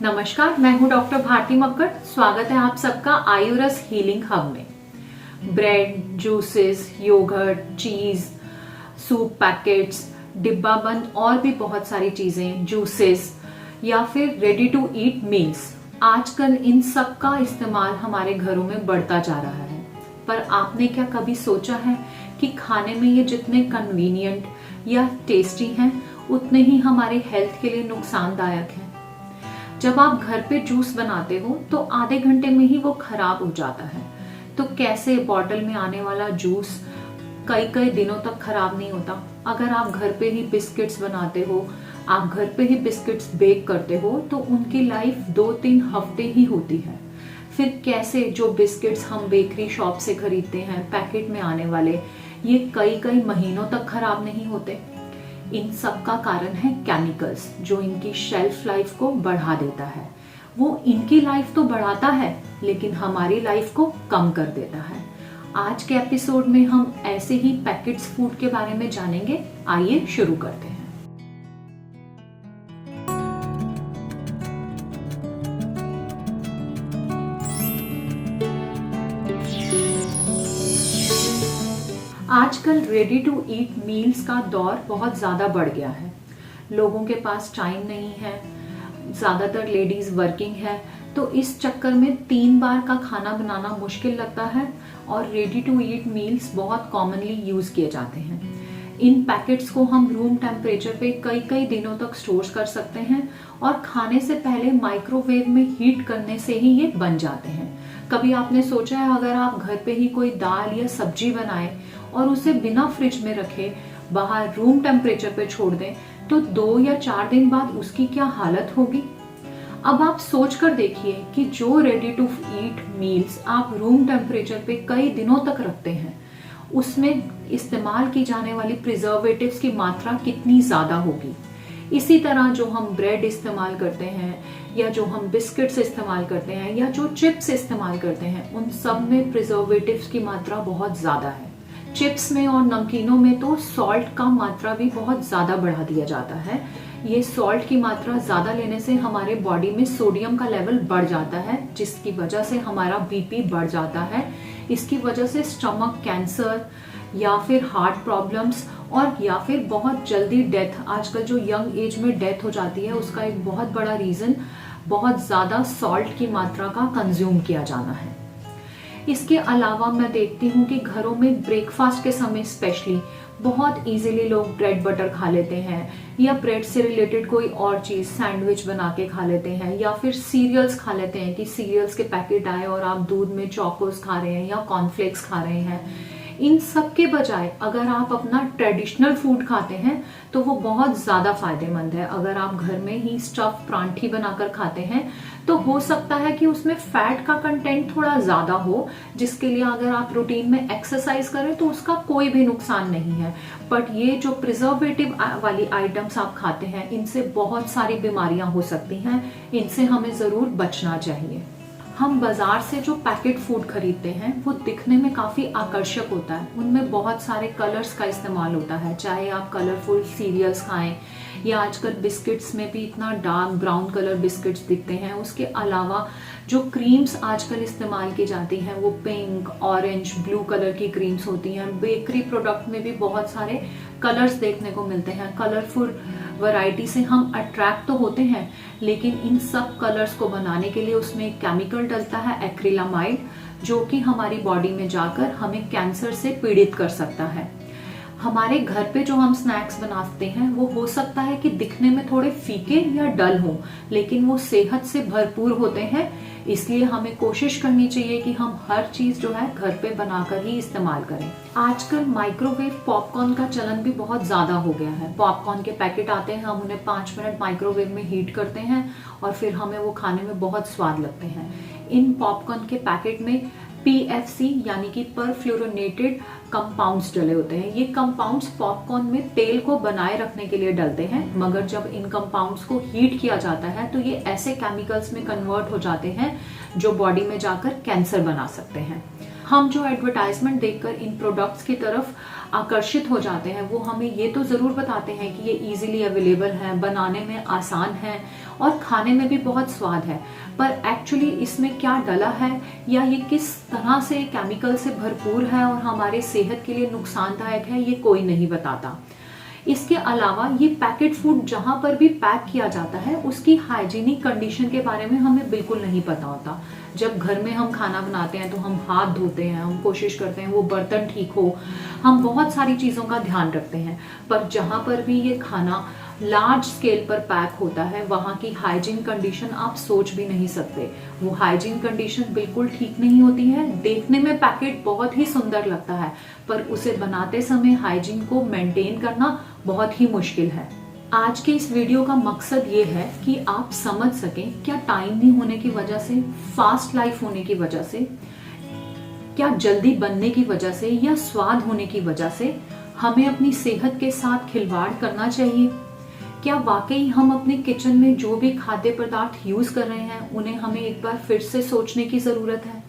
नमस्कार, मैं हूं डॉक्टर भारती मक्कड़। स्वागत है आप सबका आयुरस हीलिंग हब में। ब्रेड, जूसेस, योगर्ट, चीज, सूप पैकेट्स, डिब्बा बंद और भी बहुत सारी चीजें, जूसेस या फिर रेडी टू ईट मील्स, आजकल इन सब का इस्तेमाल हमारे घरों में बढ़ता जा रहा है। पर आपने क्या कभी सोचा है कि खाने में ये जितने कन्वीनियंट या टेस्टी हैं, उतने ही हमारे हेल्थ के लिए नुकसानदायक हैं। जब आप घर पे जूस बनाते हो तो आधे घंटे में ही वो खराब हो जाता है। तो कैसे बॉटल में आने वाला जूस कई कई दिनों तक खराब नहीं होता? अगर आप घर पे ही बिस्किट्स बनाते हो, आप घर पे ही बिस्किट्स बेक करते हो, तो उनकी लाइफ 2-3 हफ्ते ही होती है। फिर कैसे जो बिस्किट्स हम बेकरी शॉप से खरीदते हैं पैकेट में आने वाले, ये कई कई महीनों तक खराब नहीं होते? इन सब का कारण है केमिकल्स, जो इनकी शेल्फ लाइफ को बढ़ा देता है। वो इनकी लाइफ तो बढ़ाता है, लेकिन हमारी लाइफ को कम कर देता है। आज के एपिसोड में हम ऐसे ही पैकेट्स फूड के बारे में जानेंगे। आइए शुरू करते हैं। आजकल रेडी टू ईट मील्स का दौर बहुत ज़्यादा बढ़ गया है। लोगों के पास टाइम नहीं है, ज़्यादातर लेडीज़ वर्किंग है, तो इस चक्कर में 3 बार का खाना बनाना मुश्किल लगता है और रेडी टू ईट मील्स बहुत कॉमनली यूज़ किए जाते हैं। इन पैकेट्स को हम रूम टेम्परेचर पे कई कई दिनों तक स्टोर कर सकते हैं और खाने से पहले माइक्रोवेव में हीट करने से ही ये बन जाते हैं। कभी आपने सोचा है, अगर आप घर पे ही कोई दाल या सब्जी बनाए और उसे बिना फ्रिज में रखे बाहर रूम टेम्परेचर पे छोड़ दें, तो 2 या 4 दिन बाद उसकी क्या हालत होगी? अब आप सोच कर देखिए कि जो रेडी टू ईट मील्स आप रूम टेम्परेचर पे कई दिनों तक रखते हैं, उसमें इस्तेमाल की जाने वाली प्रिजर्वेटिव्स की मात्रा कितनी ज्यादा होगी। इसी तरह जो हम ब्रेड इस्तेमाल करते हैं या जो हम बिस्किट्स इस्तेमाल करते हैं या जो चिप्स इस्तेमाल करते हैं, उन सब में प्रिजर्वेटिव्स की मात्रा बहुत ज्यादा है। चिप्स में और नमकीनों में तो सॉल्ट का मात्रा भी बहुत ज्यादा बढ़ा दिया जाता है। ये सॉल्ट की मात्रा ज्यादा लेने से हमारे बॉडी में सोडियम का लेवल बढ़ जाता है, जिसकी वजह से हमारा बीपी बढ़ जाता है। इसकी वजह से स्टमक कैंसर या फिर हार्ट प्रॉब्लम्स और या फिर बहुत जल्दी डेथ, आजकल जो यंग एज में डेथ हो जाती है, उसका एक बहुत बड़ा रीजन बहुत ज्यादा सॉल्ट की मात्रा का कंज्यूम किया जाना है। इसके अलावा मैं देखती हूँ कि घरों में ब्रेकफास्ट के समय स्पेशली बहुत इजीली लोग ब्रेड बटर खा लेते हैं या ब्रेड से रिलेटेड कोई और चीज़ सैंडविच बना के खा लेते हैं या फिर सीरियल्स खा लेते हैं कि सीरियल्स के पैकेट आए और आप दूध में चोकोस खा रहे हैं या कॉर्नफ्लेक्स खा रहे हैं। इन सब के बजाय अगर आप अपना ट्रेडिशनल फूड खाते हैं तो वो बहुत ज़्यादा फायदेमंद है। अगर आप घर में ही स्टफ परांठी बनाकर खाते हैं तो हो सकता है कि उसमें फैट का कंटेंट थोड़ा ज़्यादा हो, जिसके लिए अगर आप रूटीन में एक्सरसाइज करें तो उसका कोई भी नुकसान नहीं है। बट ये जो प्रिजर्वेटिव वाली आइटम्स आप खाते हैं, इनसे बहुत सारी बीमारियां हो सकती हैं। इनसे हमें ज़रूर बचना चाहिए। हम बाजार से जो पैकेट फूड खरीदते हैं वो दिखने में काफ़ी आकर्षक होता है। उनमें बहुत सारे कलर्स का इस्तेमाल होता है, चाहे आप कलरफुल सीरियल्स खाएं या आजकल बिस्किट्स में भी इतना डार्क ब्राउन कलर बिस्किट्स दिखते हैं। उसके अलावा जो क्रीम्स आजकल इस्तेमाल की जाती हैं वो पिंक, ऑरेंज, ब्लू कलर की क्रीम्स होती हैं। बेकरी प्रोडक्ट में भी बहुत सारे कलर्स देखने को मिलते हैं। कलरफुल वैरायटी से हम अट्रैक्ट तो होते हैं, लेकिन इन सब कलर्स को बनाने के लिए उसमें एक केमिकल डलता है, एक्रिलामाइड, जो कि हमारी बॉडी में जाकर हमें कैंसर से पीड़ित कर सकता है। हमारे घर पे जो हम स्नैक्स बनाते हैं वो हो सकता है कि दिखने में थोड़े फीके या डल हों, लेकिन वो सेहत से भरपूर होते हैं। इसलिए हमें कोशिश करनी चाहिए कि हम हर चीज जो है घर पे बनाकर ही इस्तेमाल करें। आजकल माइक्रोवेव पॉपकॉर्न का चलन भी बहुत ज्यादा हो गया है। पॉपकॉर्न के पैकेट आते हैं, हम उन्हें 5 मिनट माइक्रोवेव में हीट करते हैं और फिर हमें वो खाने में बहुत स्वाद लगते हैं। इन पॉपकॉर्न के पैकेट में PFC यानी कि परफ्लोरेटेड कंपाउंड्स डले होते हैं। ये कंपाउंड्स पॉपकॉर्न में तेल को बनाए रखने के लिए डलते हैं, मगर जब इन कंपाउंड्स को हीट किया जाता है तो ये ऐसे केमिकल्स में कन्वर्ट हो जाते हैं जो बॉडी में जाकर कैंसर बना सकते हैं। हम जो एडवर्टाइजमेंट देखकर इन प्रोडक्ट्स की तरफ आकर्षित हो जाते हैं वो हमें ये तो ज़रूर बताते हैं कि ये इजीली अवेलेबल है, बनाने में आसान है और खाने में भी बहुत स्वाद है, पर एक्चुअली इसमें क्या डला है या ये किस तरह से केमिकल से भरपूर है और हमारे सेहत के लिए नुकसानदायक है, ये कोई नहीं बताता। इसके अलावा ये पैकेट फूड जहां पर भी पैक किया जाता है उसकी हाइजीनिक कंडीशन के बारे में हमें बिल्कुल नहीं पता होता। जब घर में हम खाना बनाते हैं तो हम हाथ धोते हैं, हम कोशिश करते हैं वो बर्तन ठीक हो, हम बहुत सारी चीज़ों का ध्यान रखते हैं, पर जहां पर भी ये खाना लार्ज स्केल पर पैक होता है वहाँ की हाइजीन कंडीशन आप सोच भी नहीं सकते। वो हाइजीन कंडीशन बिल्कुल ठीक नहीं होती है। देखने में पैकेट बहुत ही सुंदर लगता है, पर उसे बनाते समय हाइजीन को मेंटेन करना बहुत ही मुश्किल है। आज के इस वीडियो का मकसद ये है कि आप समझ सकें क्या टाइम नहीं होने की वजह से, फास्ट लाइफ होने की वजह से, क्या जल्दी बनने की वजह से या स्वाद होने की वजह से हमें अपनी सेहत के साथ खिलवाड़ करना चाहिए। क्या वाकई हम अपने किचन में जो भी खाद्य पदार्थ यूज कर रहे हैं उन्हें हमें एक बार फिर से सोचने की जरूरत है।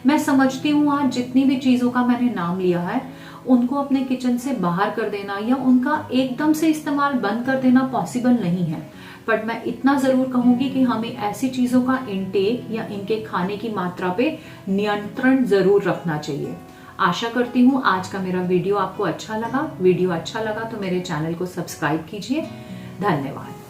मैं समझती हूँ आज जितनी भी चीजों का मैंने नाम लिया है उनको अपने किचन से बाहर कर देना या उनका एकदम से इस्तेमाल बंद कर देना पॉसिबल नहीं है, पर मैं इतना जरूर कहूंगी कि हमें ऐसी चीजों का इंटेक या इनके खाने की मात्रा पे नियंत्रण जरूर रखना चाहिए। आशा करती हूँ आज का मेरा वीडियो आपको अच्छा लगा। वीडियो अच्छा लगा तो मेरे चैनल को सब्सक्राइब कीजिए। धन्यवाद।